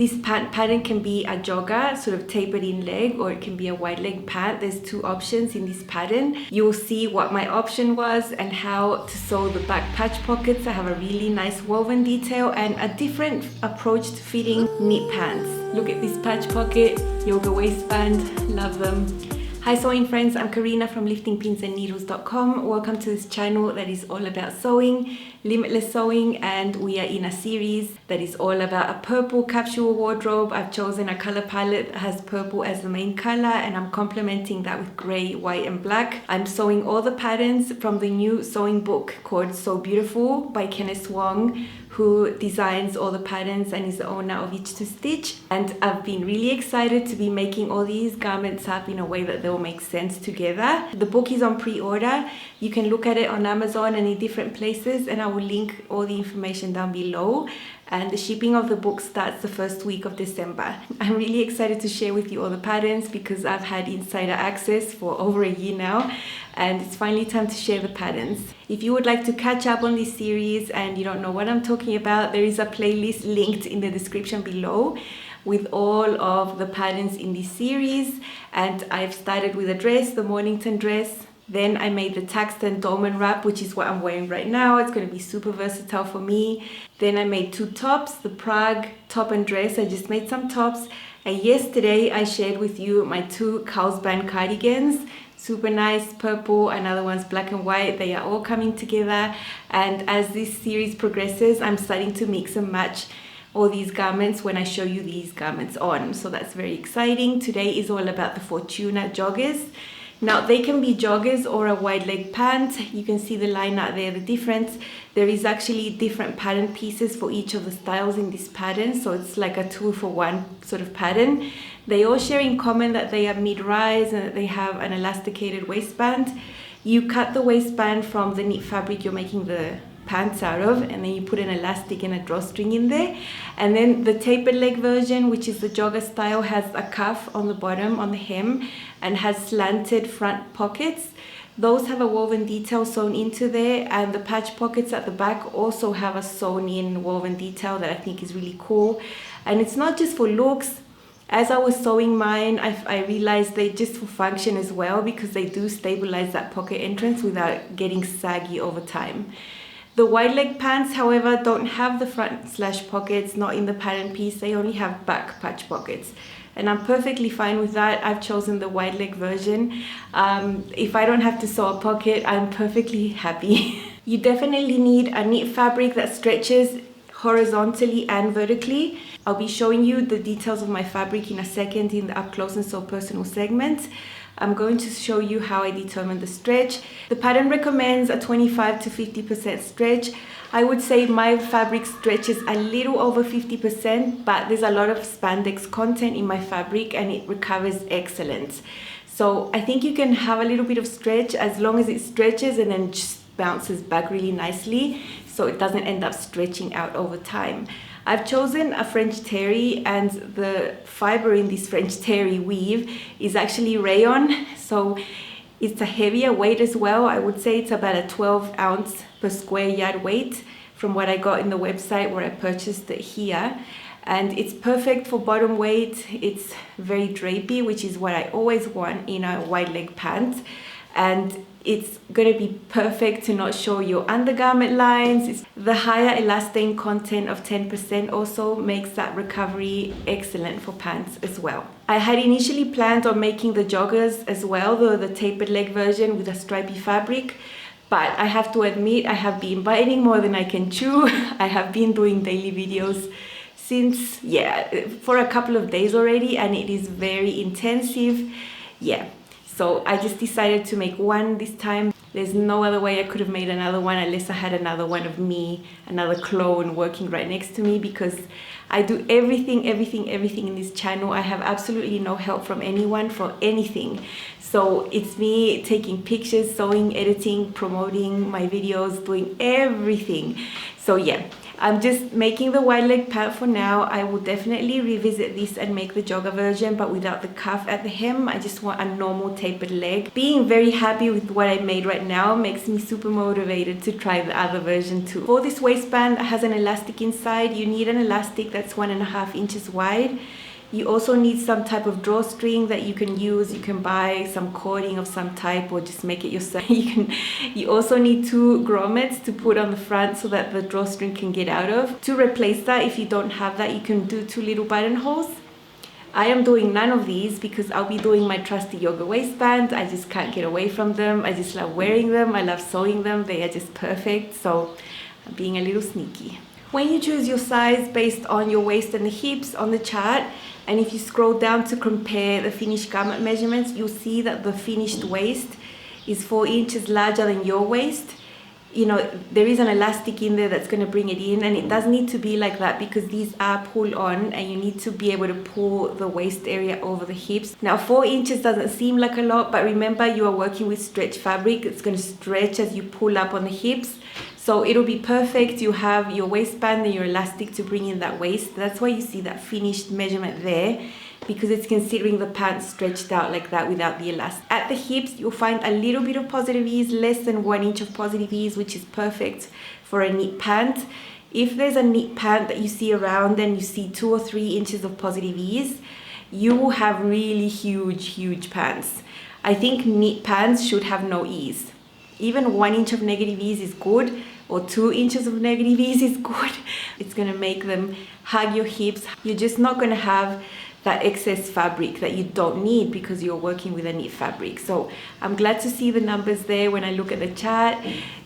This pant pattern can be a jogger, sort of tapered in leg, or it can be a wide leg pant. There's two options in this pattern. You will see what my option was and how to sew the back patch pockets. I have a really nice woven detail and a different approach to fitting knit pants. Look at this patch pocket, yoga waistband, love them. Hi sewing friends, I'm Karina from liftingpinsandneedles.com. Welcome to this channel that is all about sewing, limitless sewing, and we are in a series that is all about a purple capsule wardrobe. I've chosen a color palette that has purple as the main color, and I'm complementing that with gray, white, and black. I'm sewing all the patterns from the new sewing book called So Beautiful by Kennis Wong, who designs all the patterns and is the owner of Each to Stitch. And I've been really excited to be making all these garments up in a way that they'll make sense together. The book is on pre-order. You can look at it on Amazon and in different places, and I will link all the information down below. And the shipping of the book starts the first week of December. I'm really excited to share with you all the patterns because I've had insider access for over a year now, and it's finally time to share the patterns. If you would like to catch up on this series and you don't know what I'm talking about, there is a playlist linked in the description below with all of the patterns in this series. And I've started with a dress, the Mornington dress. Then I made the Taxton dolman wrap, which is what I'm wearing right now. It's going to be super versatile for me. Then I made two tops, the Prague top and dress. I just made some tops. And yesterday I shared with you my two Carlsbad cardigans. Super nice, purple, another one's black and white. They are all coming together. And as this series progresses, I'm starting to mix and match all these garments when I show you these garments on. So that's very exciting. Today is all about the Fortuna Joggers. Now they can be joggers or a wide leg pant. You can see the line out there, the difference. There is actually different pattern pieces for each of the styles in this pattern. So it's like a 2-for-1 sort of pattern. They all share in common that they are mid-rise and that they have an elasticated waistband. You cut the waistband from the knit fabric you're making the pants out of, and then you put an elastic and a drawstring in there. And then the tapered leg version, which is the jogger style, has a cuff on the bottom on the hem and has slanted front pockets. Those have a woven detail sewn into there, and the patch pockets at the back also have a sewn in woven detail that I think is really cool. And it's not just for looks. As I was sewing mine, I realized they just for function as well, because they do stabilize that pocket entrance without getting saggy over time. The wide leg pants, however, don't have the front slash pockets, not in the pattern piece. They only have back patch pockets. And I'm perfectly fine with that. I've chosen the wide leg version. If I don't have to sew a pocket, I'm perfectly happy. You definitely need a knit fabric that stretches horizontally and vertically. I'll be showing you the details of my fabric in a second in the up close and so personal segment. I'm going to show you how I determine the stretch. The pattern recommends a 25 to 50% stretch. I would say my fabric stretches a little over 50%, but there's a lot of spandex content in my fabric and it recovers excellent. So I think you can have a little bit of stretch as long as it stretches and then just bounces back really nicely, so it doesn't end up stretching out over time. I've chosen a French terry, and the fiber in this French terry weave is actually rayon, so it's a heavier weight as well. I would say it's about a 12 ounce per square yard weight from what I got in the website where I purchased it here. And it's perfect for bottom weight. It's very drapey, which is what I always want in a wide leg pant. And it's going to be perfect to not show your undergarment lines. The higher elastane content of 10% also makes that recovery excellent for pants as well. I had initially planned on making the joggers as well, the tapered leg version with a stripy fabric. But I have to admit, I have been biting more than I can chew. I have been doing daily videos since, for a couple of days already, and it is very intensive. So I just decided to make one this time. There's no other way I could have made another one unless I had another one of me, another clone working right next to me, because I do everything in this channel. I have absolutely no help from anyone for anything. So it's me taking pictures, sewing, editing, promoting my videos, doing everything. So I'm just making the wide leg pant for now. I will definitely revisit this and make the jogger version, but without the cuff at the hem. I just want a normal tapered leg. Being very happy with what I made right now makes me super motivated to try the other version too. For this waistband, it has an elastic inside. You need an elastic that's 1.5 inches wide. You also need some type of drawstring that you can use. You can buy some cording of some type or just make it yourself. You also need 2 grommets to put on the front so that the drawstring can get out of. To replace that, if you don't have that, you can do 2 little buttonholes. I am doing none of these because I'll be doing my trusty yoga waistband. I just can't get away from them. I just love wearing them. I love sewing them. They are just perfect. So I'm being a little sneaky. When you choose your size based on your waist and the hips on the chart, and if you scroll down to compare the finished garment measurements, you'll see that the finished waist is 4 inches larger than your waist. You know, there is an elastic in there that's going to bring it in, and it does need to be like that because these are pull on and you need to be able to pull the waist area over the hips. Now 4 inches doesn't seem like a lot, but remember you are working with stretch fabric. It's going to stretch as you pull up on the hips. So it'll be perfect. You have your waistband and your elastic to bring in that waist. That's why you see that finished measurement there, because it's considering the pants stretched out like that without the elastic. At the hips, you'll find a little bit of positive ease, less than 1 inch of positive ease, which is perfect for a knit pant. If there's a knit pant that you see around and you see 2 or 3 inches of positive ease, you will have really huge pants. I think knit pants should have no ease. Even 1 inch of negative ease is good, or 2 inches of negative ease is good. It's gonna make them hug your hips. You're just not gonna have that excess fabric that you don't need because you're working with a knit fabric. So I'm glad to see the numbers there when I look at the chart.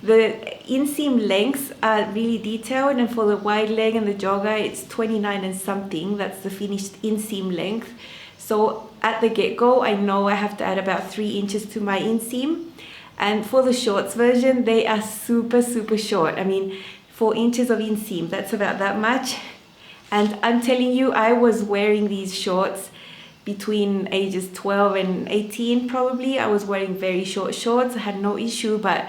The inseam lengths are really detailed, and for the wide leg and the jogger, it's 29 and something. That's the finished inseam length. So at the get-go, I know I have to add about 3 inches to my inseam. And for the shorts version, they are super short. I mean, 4 inches of inseam, that's about that much. And I'm telling you, I was wearing these shorts between ages 12 and 18 probably. I was wearing very short shorts. I had no issue, but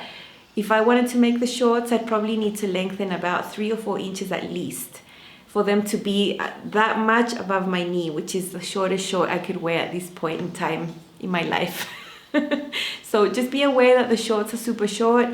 if I wanted to make the shorts, I'd probably need to lengthen about 3 or 4 inches at least for them to be that much above my knee, which is the shortest short I could wear at this point in time in my life. So just be aware that the shorts are super short,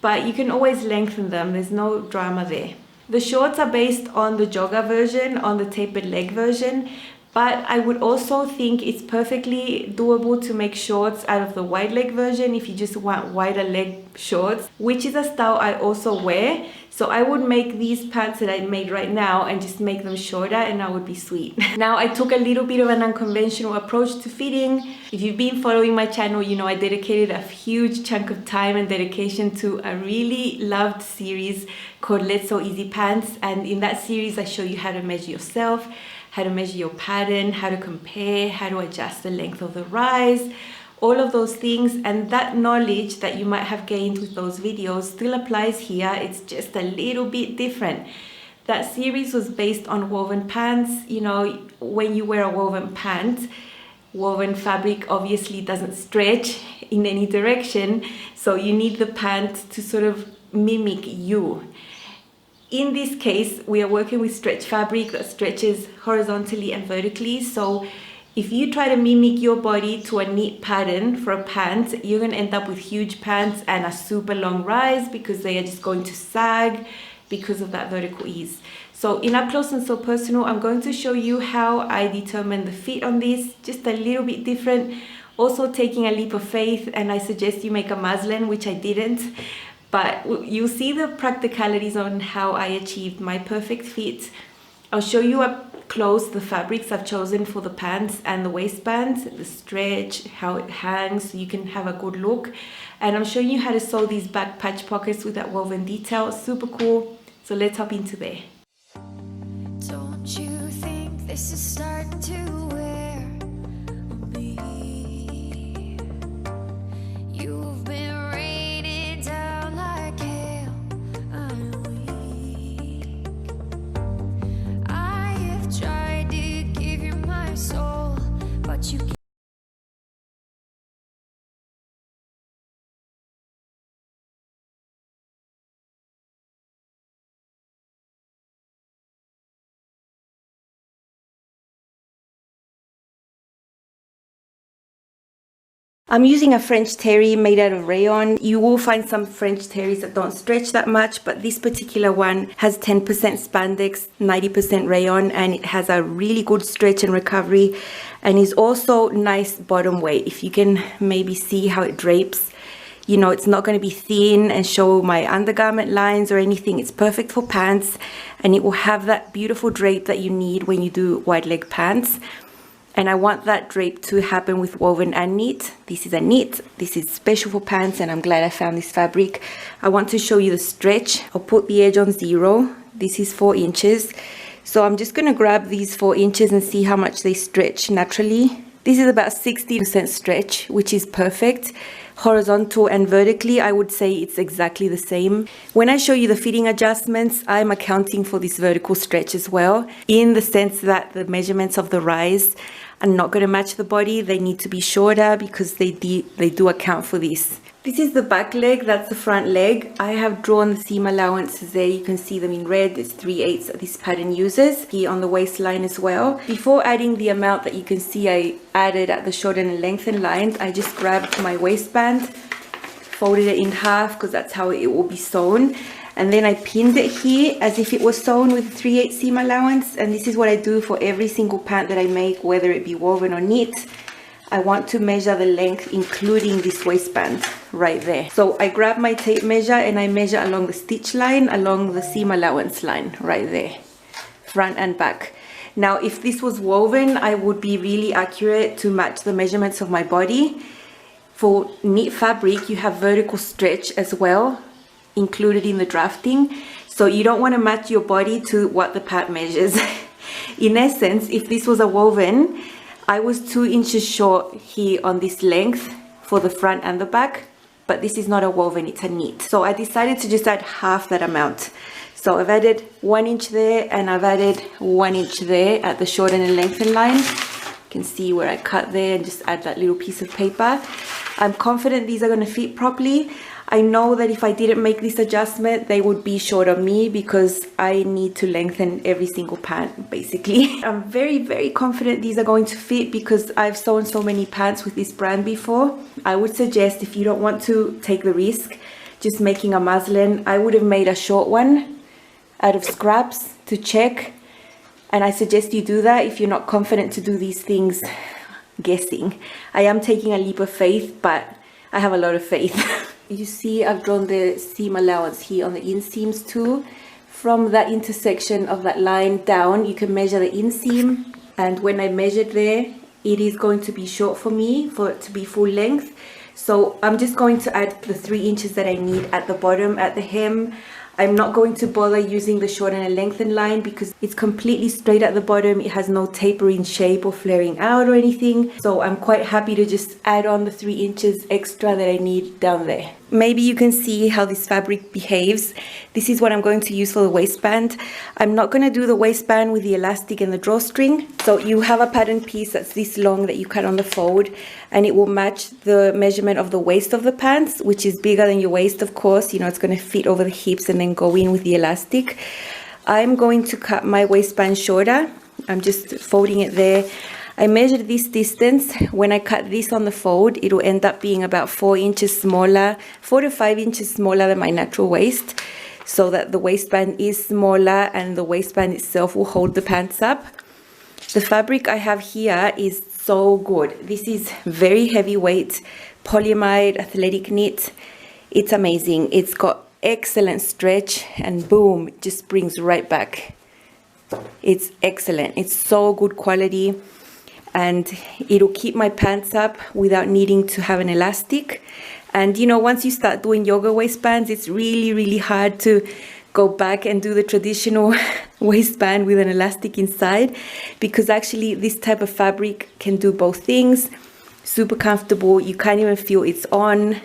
but you can always lengthen them. There's no drama there. The shorts are based on the jogger version, on the tapered leg version, but I would also think it's perfectly doable to make shorts out of the wide leg version if you just want wider leg shorts, which is a style I also wear. So I would make these pants that I made right now and just make them shorter, and I would be sweet. Now I took a little bit of an unconventional approach to fitting. If you've been following my channel, you know I dedicated a huge chunk of time and dedication to a really loved series called Let's Sew Easy Pants. And in that series, I show you how to measure yourself, how to measure your pattern, how to compare, how to adjust the length of the rise, all of those things. And that knowledge that you might have gained with those videos still applies here. It's just a little bit different. That series was based on woven pants. You know, when you wear a woven pant, woven fabric obviously doesn't stretch in any direction, so you need the pant to sort of mimic you. In this case, we are working with stretch fabric that stretches horizontally and vertically. So if you try to mimic your body to a knit pattern for a pant, you're going to end up with huge pants and a super long rise because they are just going to sag because of that vertical ease. So in Up Close and So Personal, I'm going to show you how I determine the fit on this, just a little bit different. Also taking a leap of faith, and I suggest you make a muslin, which I didn't. But you'll see the practicalities on how I achieved my perfect fit. I'll show you up close the fabrics I've chosen for the pants and the waistband, the stretch, how it hangs, so you can have a good look. And I'm showing you how to sew these back patch pockets with that woven detail. Super cool. So let's hop into there. Don't you think this is starting to I'm using a French terry made out of rayon. You will find some French terries that don't stretch that much, but this particular one has 10% spandex, 90% rayon, and it has a really good stretch and recovery, and is also nice bottom weight. If you can maybe see how it drapes, you know, it's not going to be thin and show my undergarment lines or anything. It's perfect for pants, and it will have that beautiful drape that you need when you do wide leg pants. And I want that drape to happen with woven and knit. This is a knit, this is special for pants, and I'm glad I found this fabric. I want to show you the stretch. I'll put the edge on 0. This is 4 inches. So I'm just gonna grab these 4 inches and see how much they stretch naturally. This is about 60% stretch, which is perfect. Horizontal and vertically, I would say it's exactly the same. When I show you the fitting adjustments, I'm accounting for this vertical stretch as well, in the sense that the measurements of the rise are not going to match the body. They need to be shorter because they do account for this. This is the back leg, that's the front leg. I have drawn the seam allowances there. You can see them in red. It's 3/8 that this pattern uses. Here on the waistline as well. Before adding the amount that you can see I added at the shorten and lengthen lines, I just grabbed my waistband, folded it in half because that's how it will be sewn. And then I pinned it here as if it was sewn with 3/8 seam allowance. And this is what I do for every single pant that I make, whether it be woven or knit. I want to measure the length, including this waistband right there. So I grab my tape measure and I measure along the stitch line, along the seam allowance line right there, front and back. Now, if this was woven, I would be really accurate to match the measurements of my body. For knit fabric, you have vertical stretch as well, included in the drafting. So you don't want to match your body to what the pant measures. In essence, if this was a woven, I was 2 inches short here on this length for the front and the back, but this is not a woven, it's a knit. So I decided to just add half that amount. So I've added 1 inch there and I've added 1 inch there at the shorten and lengthen line. You can see where I cut there and just add that little piece of paper. I'm confident these are going to fit properly. I know that if I didn't make this adjustment, they would be short on me because I need to lengthen every single pant, basically. I'm very, very confident these are going to fit because I've sewn so many pants with this brand before. I would suggest, if you don't want to take the risk, just making a muslin, I would have made a short one out of scraps to check. And I suggest you do that if you're not confident to do these things guessing. I am taking a leap of faith, but I have a lot of faith. You see I've drawn the seam allowance here on the inseams too. From that intersection of that line down, you can measure the inseam, and when I measured there, it is going to be short for me for it to be full length. So I'm just going to add the 3 inches that I need at the bottom at the hem. I'm not going to bother using the shorten and lengthen line because it's completely straight at the bottom. It has no tapering shape or flaring out or anything. So I'm quite happy to just add on the 3 inches extra that I need down there. Maybe you can see how this fabric behaves. This is what I'm going to use for the waistband. I'm not going to do the waistband with the elastic and the drawstring. So you have a pattern piece that's this long that you cut on the fold, and it will match the measurement of the waist of the pants, which is bigger than your waist, of course. You know, it's going to fit over the hips and then go in with the elastic. I'm going to cut my waistband shorter. I'm just folding it there. I measured this distance. When I cut this on the fold, it will end up being about 4 inches smaller, 4 to 5 inches smaller than my natural waist, so that the waistband is smaller and the waistband itself will hold the pants up. The fabric I have here is so good. This is very heavyweight, polyamide, athletic knit. It's amazing. It's got excellent stretch, and boom, it just brings right back. It's excellent. It's so good quality, and it'll keep my pants up without needing to have an elastic. And you know, once you start doing yoga waistbands, it's really hard to go back and do the traditional waistband with an elastic inside, because actually this type of fabric can do both things. Super comfortable, you can't even feel it's on,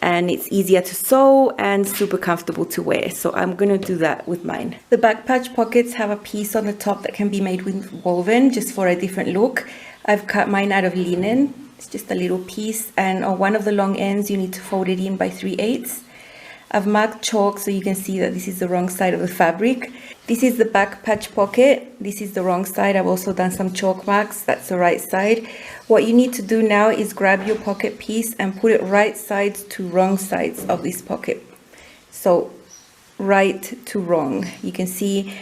and it's easier to sew and super comfortable to wear. So I'm gonna do that with mine. The back patch pockets have a piece on the top that can be made with woven, just for a different look. I've cut mine out of linen. It's just a little piece, and on one of the long ends you need to fold it in by 3/8. I've marked chalk so you can see that this is the wrong side of the fabric. This is the back patch pocket. This is the wrong side. I've also done some chalk marks. That's the right side. What you need to do now is grab your pocket piece and put it right sides to wrong sides of this pocket. So right to wrong. You can see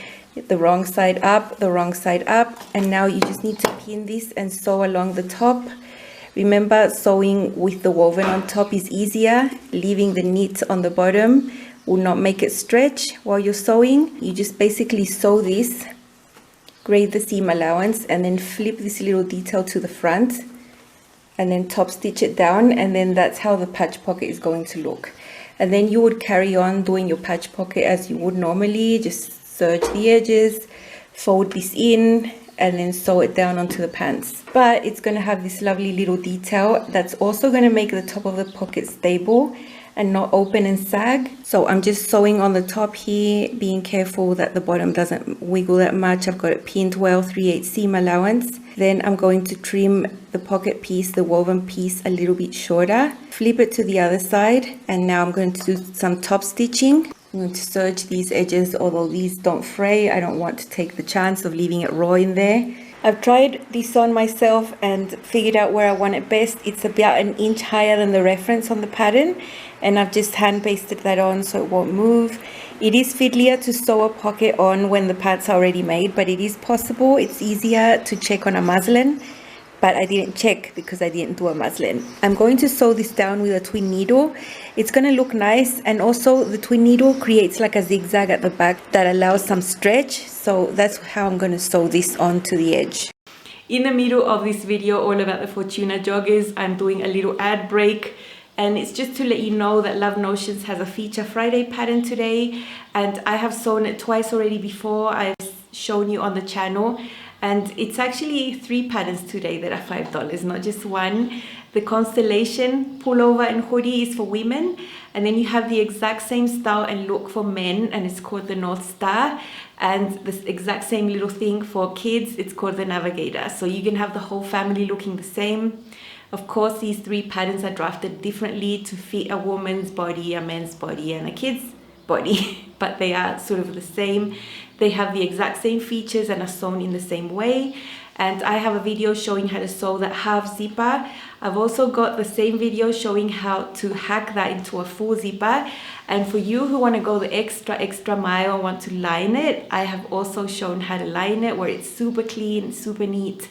the wrong side up, the wrong side up, and now you just need to pin this and sew along the top. Remember, sewing with the woven on top is easier. Leaving the knit on the bottom will not make it stretch while you're sewing. You just basically sew this, grade the seam allowance, and then flip this little detail to the front, and then top stitch it down, and then that's how the patch pocket is going to look. And then you would carry on doing your patch pocket as you would normally. Just serge the edges, fold this in, and then sew it down onto the pants. But it's going to have this lovely little detail that's also going to make the top of the pocket stable and not open and sag. So I'm just sewing on the top here, being careful that the bottom doesn't wiggle that much. I've got it pinned well, 3/8 seam allowance. Then I'm going to trim the pocket piece, the woven piece, a little bit shorter. Flip it to the other side, and now I'm going to do some top stitching. I'm going to serge these edges, although these don't fray. I don't want to take the chance of leaving it raw in there. I've tried this on myself and figured out where I want it best. It's about 1 inch higher than the reference on the pattern, and I've just hand pasted that on so it won't move. It is fiddlier to sew a pocket on when the pants are already made, but it is possible. It's easier to check on a muslin, but I didn't check because I didn't do a muslin. I'm going to sew this down with a twin needle. It's going to look nice, and also the twin needle creates like a zigzag at the back that allows some stretch. So that's how I'm going to sew this onto the edge. In the middle of this video all about the Fortuna Joggers, I'm doing a little ad break. And it's just to let you know that Love Notions has a Feature Friday pattern today. And I have sewn it twice already before. I've shown you on the channel. And it's actually 3 patterns today that are $5, not just one. The Constellation pullover and hoodie is for women. And then you have the exact same style and look for men, and it's called the North Star. And the exact same little thing for kids, it's called the Navigator. So you can have the whole family looking the same. Of course, these 3 patterns are drafted differently to fit a woman's body, a man's body, and a kid's body, but they are sort of the same. They have the exact same features and are sewn in the same way. And I have a video showing how to sew that half zipper. I've also got the same video showing how to hack that into a full zipper. And for you who want to go the extra mile and want to line it, I have also shown how to line it where it's super clean, super neat.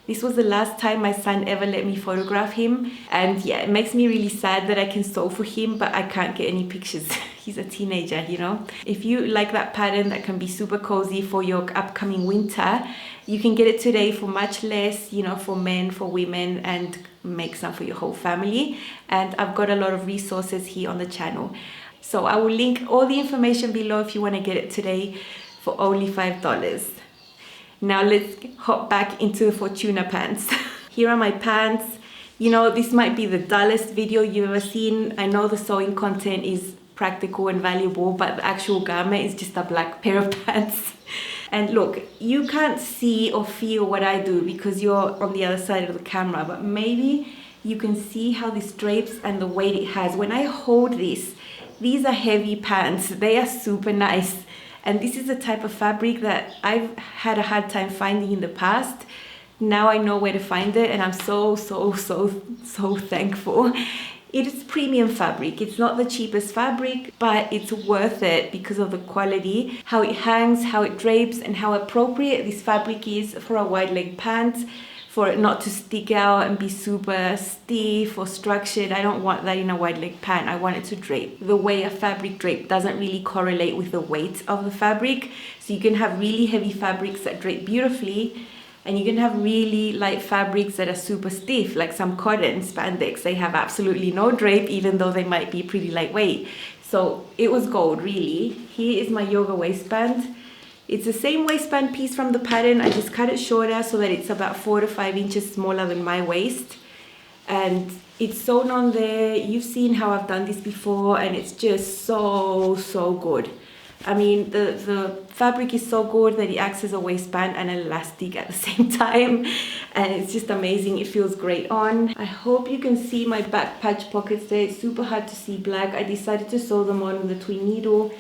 This was the last time my son ever let me photograph him. And yeah, it makes me really sad that I can sew for him, but I can't get any pictures. He's a teenager, you know. If you like that pattern that can be super cozy for your upcoming winter, you can get it today for much less, you know, for men, for women, and make some for your whole family. And I've got a lot of resources here on the channel. So I will link all the information below if you want to get it today for only $5. Now let's hop back into the Fortuna pants. Here are my pants. You know, this might be the dullest video you've ever seen. I know the sewing content is practical and valuable, but the actual garment is just a black pair of pants. And look, you can't see or feel what I do because you're on the other side of the camera, but maybe you can see how this drapes and the weight it has. When I hold this, these are heavy pants. They are super nice. And this is the type of fabric that I've had a hard time finding in the past. Now I know where to find it, and I'm so thankful. It is premium fabric. It's not the cheapest fabric, but it's worth it because of the quality, how it hangs, how it drapes, and how appropriate this fabric is for a wide leg pant, for it not to stick out and be super stiff or structured. I don't want that in a wide leg pant. I want it to drape. The way a fabric drape doesn't really correlate with the weight of the fabric. So you can have really heavy fabrics that drape beautifully, and you can have really light fabrics that are super stiff, like some cotton spandex. They have absolutely no drape, even though they might be pretty lightweight. So it was gold, really. Here is my yoga waistband. It's the same waistband piece from the pattern. I just cut it shorter so that it's about 4 to 5 inches smaller than my waist. And it's sewn on there. You've seen how I've done this before, and it's just so good. I mean, the fabric is so good that it acts as a waistband and an elastic at the same time, and it's just amazing. It feels great on. I hope you can see my back patch pockets there. It's super hard to see black. I decided to sew them on with a twin needle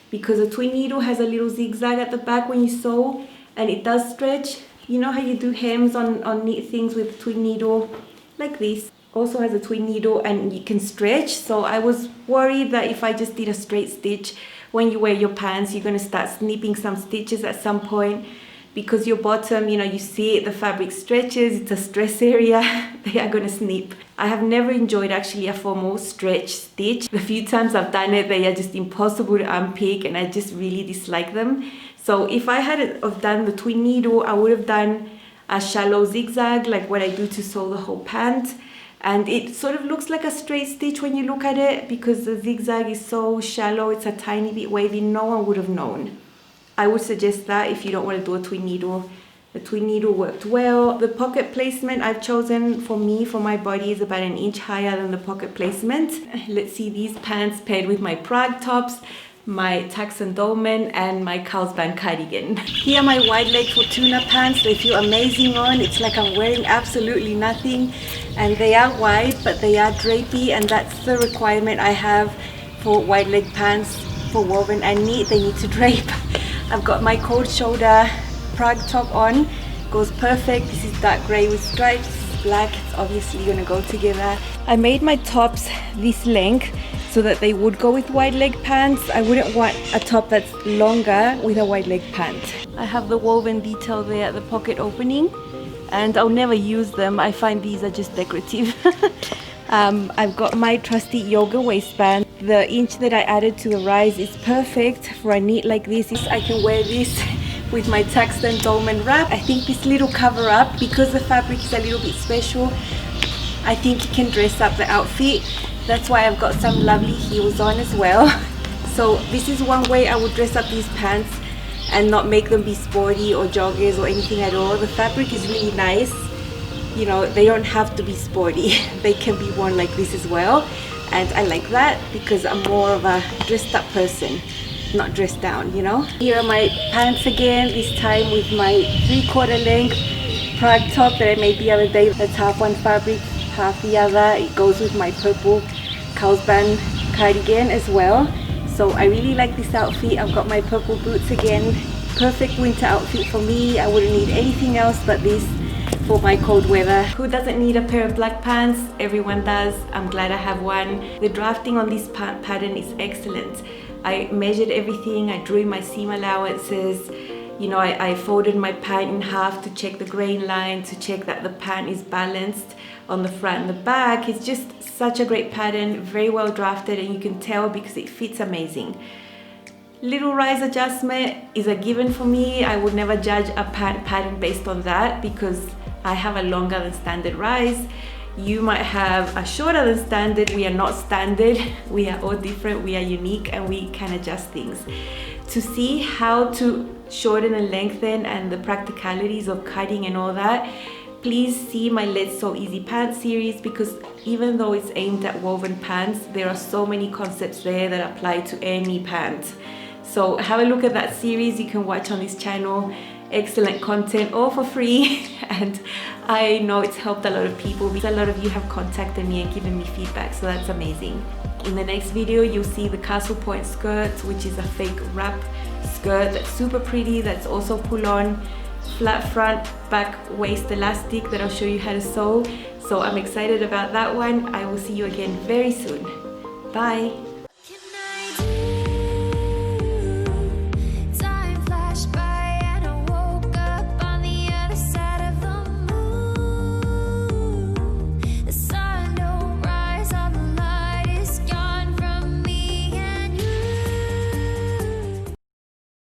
because a twin needle has a little zigzag at the back when you sew, and it does stretch. You know how you do hems on knit things with a twin needle? Like this. Also has a twin needle and you can stretch. So I was worried that if I just did a straight stitch, when you wear your pants, you're going to start snipping some stitches at some point because your bottom, you know, you see it, the fabric stretches, it's a stress area, they are going to snip. I have never enjoyed actually a formal stretch stitch. The few times I've done it, they are just impossible to unpick and I just really dislike them. So if I had done the twin needle, I would have done a shallow zigzag like what I do to sew the whole pant. And it sort of looks like a straight stitch when you look at it because the zigzag is so shallow, it's a tiny bit wavy, no one would have known. I would suggest that if you don't want to do a twin needle. The twin needle worked well. The pocket placement I've chosen for me, for my body, is about an inch higher than the pocket placement. Let's see these pants paired with my Prague tops, my tax and dolman, and my carlsbad cardigan. Here are my wide leg Fortuna pants. They feel amazing on. It's like I'm wearing absolutely nothing, and they are wide but they are drapey, and that's the requirement I have for wide leg pants for woven and knit. They need to drape. I've got my cold shoulder Prague top on, goes perfect. This is dark grey with stripes, black, it's obviously gonna go together. I made my tops this length so that they would go with wide leg pants. I wouldn't want a top that's longer with a wide leg pant. I have the woven detail there at the pocket opening, and I'll never use them. I find these are just decorative. I've got my trusty yoga waistband. The inch that I added to the rise is perfect for a knit like this. I can wear this with my tax and dolman wrap. I think this little cover up, because the fabric is a little bit special, I think it can dress up the outfit. That's why I've got some lovely heels on as well. So this is one way I would dress up these pants and not make them be sporty or joggers or anything at all. The fabric is really nice. You know, they don't have to be sporty. They can be worn like this as well. And I like that because I'm more of a dressed up person, not dressed down, you know. Here are my pants again, this time with my 3/4 length Prague top that I made the other day. That's half one fabric, half the other. It goes with my purple carlsbad cardigan as well. So I really like this outfit. I've got my purple boots again. Perfect winter outfit for me. I wouldn't need anything else but this for my cold weather. Who doesn't need a pair of black pants? Everyone does. I'm glad I have one. The drafting on this pant pattern is excellent. I measured everything. I drew in my seam allowances. You know, I folded my pant in half to check the grain line, to check that the pant is balanced on the front and the back. It's just such a great pattern, very well drafted, and you can tell because it fits amazing. Little rise adjustment is a given for me. I would never judge a pant pattern based on that because I have a longer than standard rise. You might have a shorter than standard. We are not standard. We are all different. We are unique and we can adjust things. To see how to shorten and lengthen and the practicalities of cutting and all that, please see my Let's Sew Easy Pants series, because even though it's aimed at woven pants, there are so many concepts there that apply to any pant. So have a look at that series. You can watch on this channel. Excellent content, all for free, and I know it's helped a lot of people because a lot of you have contacted me and given me feedback, so that's amazing. In the next video you'll see the castle point skirt, which is a fake wrap skirt that's super pretty, that's also pull on, flat front, back waist elastic that I'll show you how to sew. So I'm excited about that one. I will see you again very soon. Bye.